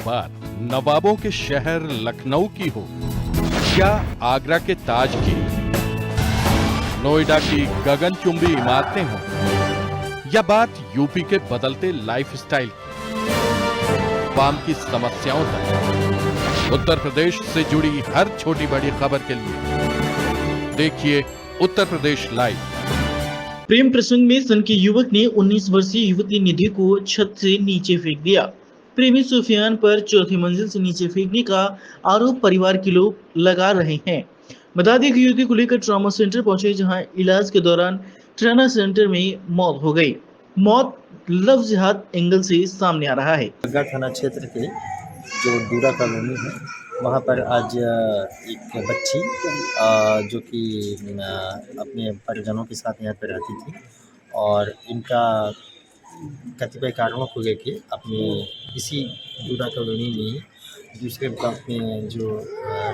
बात नवाबों के शहर लखनऊ की हो या आगरा के ताज की, नोएडा की गगनचुंबी इमारतें हों या बात यूपी के बदलते लाइफस्टाइल की, आवाम की समस्याओं तक, उत्तर प्रदेश से जुड़ी हर छोटी बड़ी खबर के लिए देखिए उत्तर प्रदेश लाइव। प्रेम प्रसंग में सन के युवक ने 19 वर्षीय युवती निधि को छत से नीचे फेंक दिया। प्रेमी सुफियान पर चौथी मंजिल से नीचे फेंकने का आरोप परिवार के लोग लगा रहे हैं। बता दें कि युवती को लेकर ट्रॉमा सेंटर पहुंचे, जहां इलाज के दौरान ट्रामा सेंटर में मौत हो गई। मौत लव जिहाद एंगल से सामने आ रहा है। बग्गा थाना क्षेत्र के जो डूरा कॉलोनी है, वहाँ पर आज एक बच्ची जो कि अपने परिजनों के साथ यहाँ पर रहती थी और इनका कतिपय कारणों को लेके अपने इसी डूरा कॉलोनी में दूसरे ब्लॉक में जो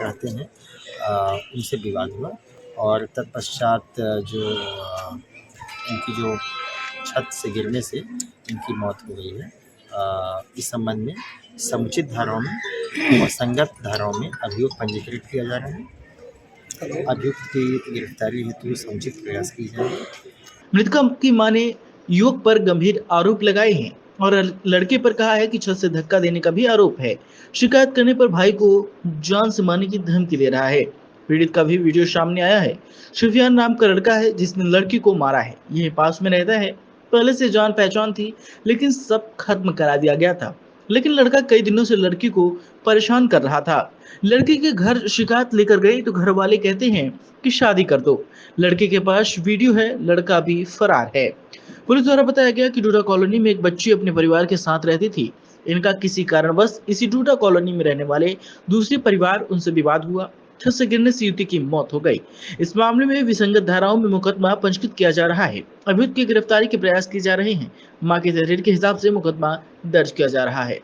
रहते हैं उनसे विवाद हुआ और तत्पश्चात जो इनकी जो छत से गिरने से इनकी मौत हो गई है। इस संबंध में समुचित धाराओं में और संगत धाराओं में अभियोग पंजीकृत किया जा रहा है। अभियुक्त की गिरफ्तारी हेतु समुचित प्रयास की जाएगी। मृतका की मां ने युवक पर गंभीर आरोप लगाए हैं और लड़के पर कहा है कि छत से धक्का देने का भी आरोप है। शिकायत करने पर भाई को जान से मारने की धमकी दे रहा है। पीड़ित का भी वीडियो सामने आया है। सुफियान नाम का लड़का है जिसने लड़की को मारा है। यही पास में रहता है। पहले से जान पहचान थी, लेकिन सब खत्म करा दिया गया था। लेकिन लड़का कई दिनों से लड़की को परेशान कर रहा था। लड़की के घर शिकायत लेकर गई तो घर वाले कहते हैं कि शादी कर दो। लड़के के पास वीडियो है, लड़का भी फरार है। पुलिस द्वारा बताया गया कि डूडा कॉलोनी में एक बच्ची अपने परिवार के साथ रहती थी। इनका किसी कारणवश इसी डूडा कॉलोनी में रहने वाले दूसरे परिवार उनसे विवाद हुआ। छत से गिरने से युवती की मौत हो गई। इस मामले में विसंगत धाराओं में मुकदमा पंजीकृत किया जा रहा है। अभियुक्त की गिरफ्तारी के प्रयास किए जा रहे हैं। मां के तहरीर के हिसाब से मुकदमा दर्ज किया जा रहा है।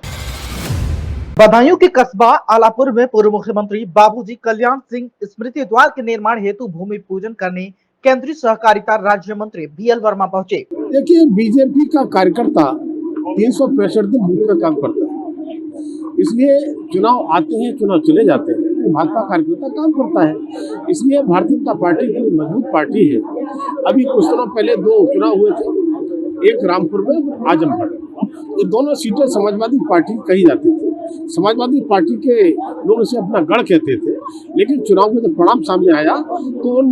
बदायूं के कस्बा आलापुर में पूर्व मुख्यमंत्री बाबूजी कल्याण सिंह स्मृति द्वार के निर्माण हेतु भूमि पूजन करने केंद्रीय सहकारिता राज्य मंत्री बीएल वर्मा पहुंचे। देखिए, बीजेपी का कार्यकर्ता 365 दिन बूथ पे काम करता है, इसलिए चुनाव आते हैं, चुनाव चले जाते हैं। भाजपा कार्यकर्ता काम करता है, इसलिए भारतीय जनता पार्टी की मजबूत पार्टी है। अभी कुछ दिनों पहले 2 चुनाव हुए थे, एक रामपुर में, आजमगढ़। ये दोनों सीटें समाजवादी पार्टी कही जाती थी। समाजवादी पार्टी के लोग इसे अपना गढ़ कहते थे, लेकिन चुनाव में जब परिणाम सामने आया तो उन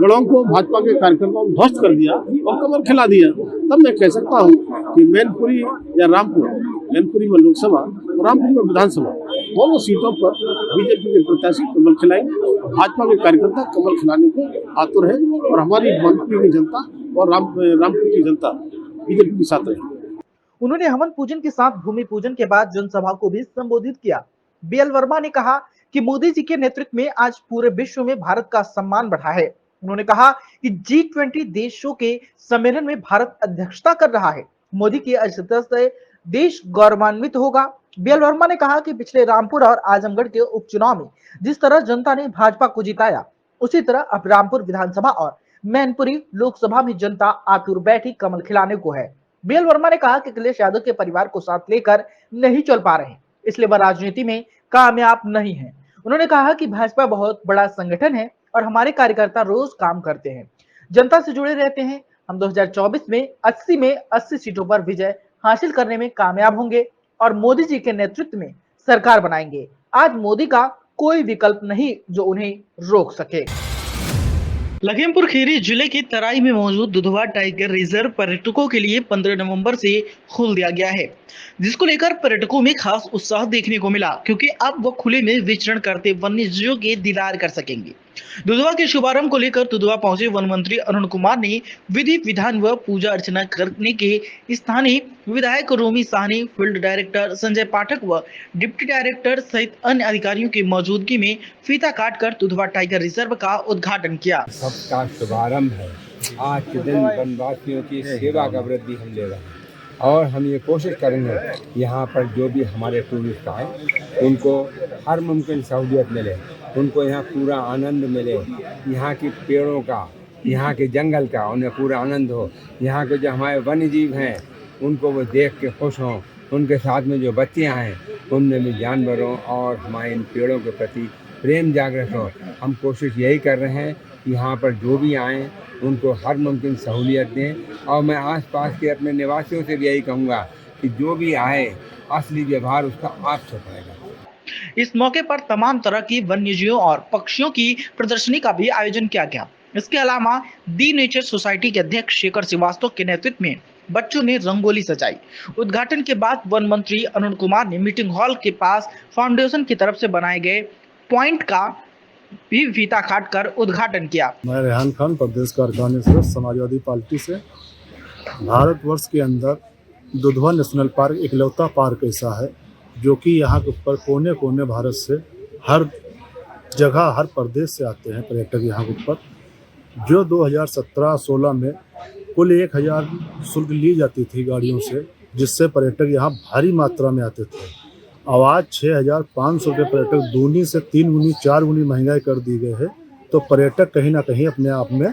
गढ़ों को भाजपा के कार्यकर्ताओं ने ध्वस्त कर दिया और कमर खिला दिया। तब मैं कह सकता हूँ कि मैनपुरी या रामपुर, मैनपुरी में लोकसभा और रामपुरी में विधानसभा, दोनों सीटों पर बीजेपी के प्रत्याशी कमल खिलाएंगे। भाजपा के कार्यकर्ता कमल खिलाने को आतुर है और हमारी मैनपुरी की जनता और रामपुर की जनता बीजेपी के साथ रहेगी। उन्होंने हवन पूजन के साथ भूमि पूजन के बाद जनसभा को भी संबोधित किया। बीएल वर्मा ने कहा कि मोदी जी के नेतृत्व में आज पूरे विश्व में भारत का सम्मान बढ़ा है। उन्होंने कहा कि G20 देशों के सम्मेलन में भारत अध्यक्षता कर रहा है। मोदी की अध्यक्षता से देश गौरवान्वित होगा। बीएल वर्मा ने कहा कि पिछले रामपुर और आजमगढ़ के उपचुनाव में जिस तरह जनता ने भाजपा को जिताया, उसी तरह अब रामपुर विधानसभा और मैनपुरी लोकसभा में जनता आतुर बैठी कमल खिलाने को है। बीएल वर्मा ने कहा कि अखिलेश यादव के परिवार को साथ लेकर नहीं चल पा रहे, इसलिए वह राजनीति में कामयाब नहीं है। उन्होंने कहा कि भाजपा बहुत बड़ा संगठन है और हमारे कार्यकर्ता रोज काम करते हैं, जनता से जुड़े रहते हैं। हम 2024 में 80 सीटों पर विजय हासिल करने में कामयाब होंगे और मोदी जी के नेतृत्व में सरकार बनाएंगे। आज मोदी का कोई विकल्प नहीं जो उन्हें रोक सके। लखीमपुर खीरी जिले के तराई में मौजूद दुधवा टाइगर रिजर्व पर्यटकों के लिए 15 नवंबर से खोल दिया गया है, जिसको लेकर पर्यटकों में खास उत्साह देखने को मिला, क्योंकि अब वो खुले में विचरण करते वन्य जीवों के दीदार कर सकेंगे। दुधवा के शुभारंभ को लेकर दुधवा पहुंचे वन मंत्री अरुण कुमार ने विधि विधान व पूजा अर्चना करने के स्थानीय विधायक रोमी साहनी, फील्ड डायरेक्टर संजय पाठक व डिप्टी डायरेक्टर सहित अन्य अधिकारियों की मौजूदगी में फीता काटकर दुधवा टाइगर रिजर्व का उद्घाटन किया। सबका शुभारंभ है। आज के दिन वनवासियों की सेवा का वृद्धि हम ले रहे हैं और हम ये कोशिश करेंगे यहाँ पर जो भी हमारे टूरिस्ट आए उनको हर मुमकिन सहूलियत मिले, उनको यहाँ पूरा आनंद मिले, यहाँ की पेड़ों का, यहाँ के जंगल का उन्हें पूरा आनंद हो। यहाँ के जो हमारे वन्य जीव हैं उनको वो देख के खुश हों उनके साथ में जो बच्चे आए उनमें भी जानवरों और हमारे इन पेड़ों के प्रति प्रेम जागृत हो। हम कोशिश यही कर रहे हैं कि यहाँ पर जो भी आएँ उनको हर मुमकिन सहूलियत दें। और मैं आसपास के अपने निवासियों से भी यही कहूँगा कि जो भी आए असली व्यवहार उसका आपसे पड़ेगा। इस मौके पर तमाम तरह की वन्यजीवों और पक्षियों की प्रदर्शनी का भी आयोजन किया गया। इसके अलावा दी नेचर सोसाइटी के अध्यक्ष शेखर श्रीवास्तव के नेतृत्व में बच्चों ने रंगोली सजाई। उद्घाटन के बाद वन मंत्री अरुण कुमार ने मीटिंग हॉल के पास फाउंडेशन की तरफ से बनाए गए पॉइंट का भी फीता काटकर उद्घाटन किया। मैं रेहान खान, प्रदेश का अरकान समाजवादी पार्टी से। भारतवर्ष के अंदर दुधवा नेशनल पार्क इकलौता पार्क ऐसा है जो कि यहाँ के ऊपर कोने कोने भारत से हर जगह हर प्रदेश से आते हैं पर्यटक यहाँ के ऊपर। जो 2017-16 में कुल 1000 शुल्क ली जाती थी गाड़ियों से, जिससे पर्यटक यहाँ भारी मात्रा में आते थे। अब आज 6500 रुपये पर्यटक 2 से 3 गुनी 4 गुनी महंगाई कर दी गई है। तो पर्यटक कहीं ना कहीं अपने आप में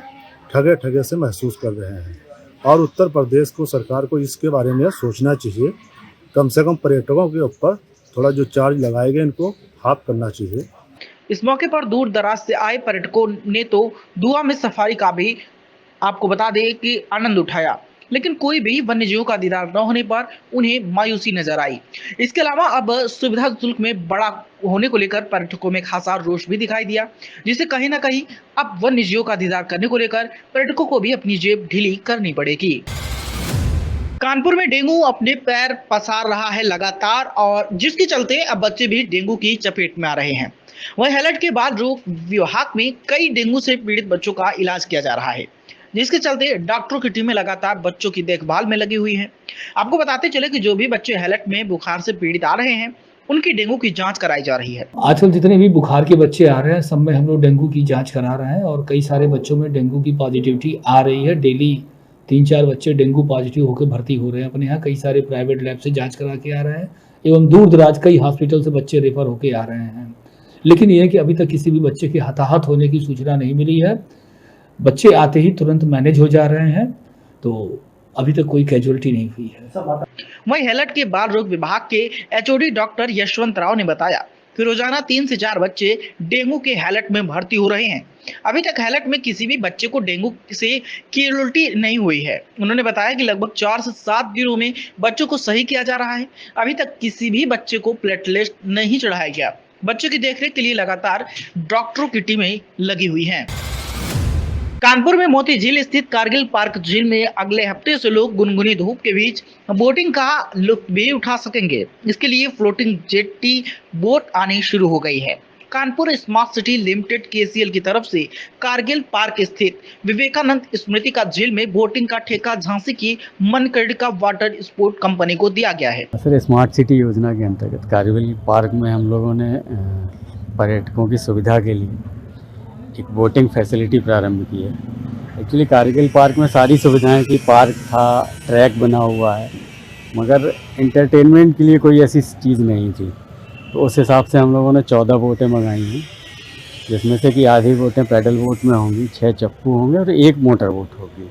ठगे से महसूस कर रहे हैं और उत्तर प्रदेश को सरकार को इसके बारे में सोचना चाहिए। कम से कम पर्यटकों के ऊपर थोड़ा जो चार्ज लगाए गए इनको हाफ करना चाहिए। इस मौके पर दूर दराज से आए पर्यटकों ने तो दुआ में सफारी का भी आपको बता दें कि आनंद उठाया, लेकिन कोई भी वन्यजीवों का दीदार न होने पर उन्हें मायूसी नजर आई। इसके अलावा अब सुविधा शुल्क में बड़ा होने को लेकर पर्यटकों में खासा रोष भी दिखाई दिया, जिससे कहीं ना कहीं अब वन्यजीवों का दीदार करने को लेकर पर्यटकों को भी अपनी जेब ढीली करनी पड़ेगी। कानपुर में डेंगू अपने पैर पसार रहा है लगातार, और जिसके चलते अब बच्चे भी डेंगू की चपेट में आ रहे हैं। वहीं अलर्ट के बाद रोग विभाग में कई डेंगू से पीड़ित बच्चों का इलाज किया जा रहा है, जिसके चलते डॉक्टरों की टीमें लगातार बच्चों की देखभाल में लगी हुई हैं। आपको बताते चले कि जो भी बच्चे हैलट में बुखार से पीड़ित आ रहे हैं उनकी डेंगू की जांच कराई जा रही है। आजकल जितने भी बुखार के बच्चे आ रहे हैं सब में हम लोग डेंगू की जांच करा रहे हैं और कई सारे बच्चों में डेंगू की पॉजिटिविटी आ रही है। डेली 3-4 बच्चे डेंगू पॉजिटिव होकर भर्ती हो रहे हैं अपने यहाँ। कई सारे प्राइवेट लैब से जाँच करा के आ रहे हैं एवं दूर दराज कई हॉस्पिटल से बच्चे रेफर होकर आ रहे हैं। लेकिन यह है कि अभी तक किसी भी बच्चे के हताहत होने की सूचना नहीं मिली है। बच्चे आते ही तुरंत मैनेज हो जा रहे हैं, तो अभी तक कोई कैजुअलिटी नहीं हुई है। वहीं हैलट के बाल रोग विभाग के एचओडी डॉक्टर यशवंत राव ने बताया कि रोजाना 3 से 4 बच्चे डेंगू के हैलट में भर्ती हो रहे हैं। अभी तक हैलट में किसी भी बच्चे को डेंगू से कैजुअलिटी नहीं हुई है। उन्होंने बताया कि लगभग 4 से 7 दिनों में बच्चों को सही किया जा रहा है। अभी तक किसी भी बच्चे को प्लेटलेट नहीं चढ़ाया गया। बच्चों की देखरेख के लिए लगातार डॉक्टरों की टीमें लगी हुई हैं। कानपुर में मोती झील स्थित कारगिल पार्क झील में अगले हफ्ते से लोग गुनगुनी धूप के बीच बोटिंग का लुत्फ भी उठा सकेंगे। इसके लिए फ्लोटिंग जेट्टी बोट आनी शुरू हो गई है। Kanpur smart city limited KCL की तरफ से कारगिल पार्क स्थित विवेकानंद स्मृति का झील में बोटिंग का ठेका झांसी की मनकर्णिका वाटर स्पोर्ट कंपनी को दिया गया है। सर, स्मार्ट सिटी योजना के अंतर्गत कारगिल पार्क में हम लोगों ने पर्यटकों की सुविधा के लिए एक बोटिंग फैसिलिटी प्रारंभ की है। एक्चुअली कारगिल पार्क में सारी सुविधाएं थी, पार्क था, ट्रैक बना हुआ है, मगर इंटरटेनमेंट के लिए कोई ऐसी चीज़ नहीं थी। तो उस हिसाब से हम लोगों ने 14 बोटें मंगाई हैं, जिसमें से कि आधी बोटें पैडल बोट में होंगी, 6 चप्पू होंगे और 1 मोटर बोट होगी।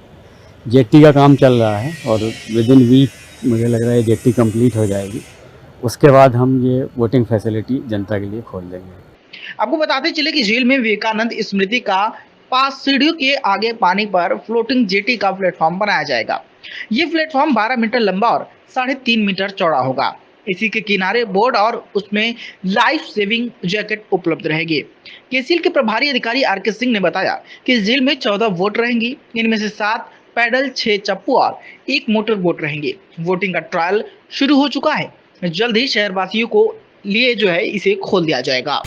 जेट्टी का काम चल रहा है और विद इन वीक मुझे लग रहा है जेट्टी कंप्लीट हो जाएगी। उसके बाद हम ये बोटिंग फैसिलिटी जनता के लिए खोल देंगे। आपको बताते चले कि झील में विवेकानंद स्मृति का पास सीढ़ियों के आगे पानी पर फ्लोटिंग जेटी का प्लेटफॉर्म बनाया जाएगा। ये प्लेटफॉर्म 12 मीटर लंबा और 3.5 मीटर चौड़ा होगा। इसी के किनारे बोर्ड और उसमें लाइफ सेविंग जैकेट उपलब्ध रहेगी। KCL के प्रभारी अधिकारी RK सिंह ने बताया कि झील में 14 बोट रहेंगी। इनमें से 7 पैडल, 6 चप्पू और 1 मोटर बोट रहेंगी। वोटिंग का ट्रायल शुरू हो चुका है। जल्द ही शहरवासियों को लिए इसे खोल दिया जाएगा।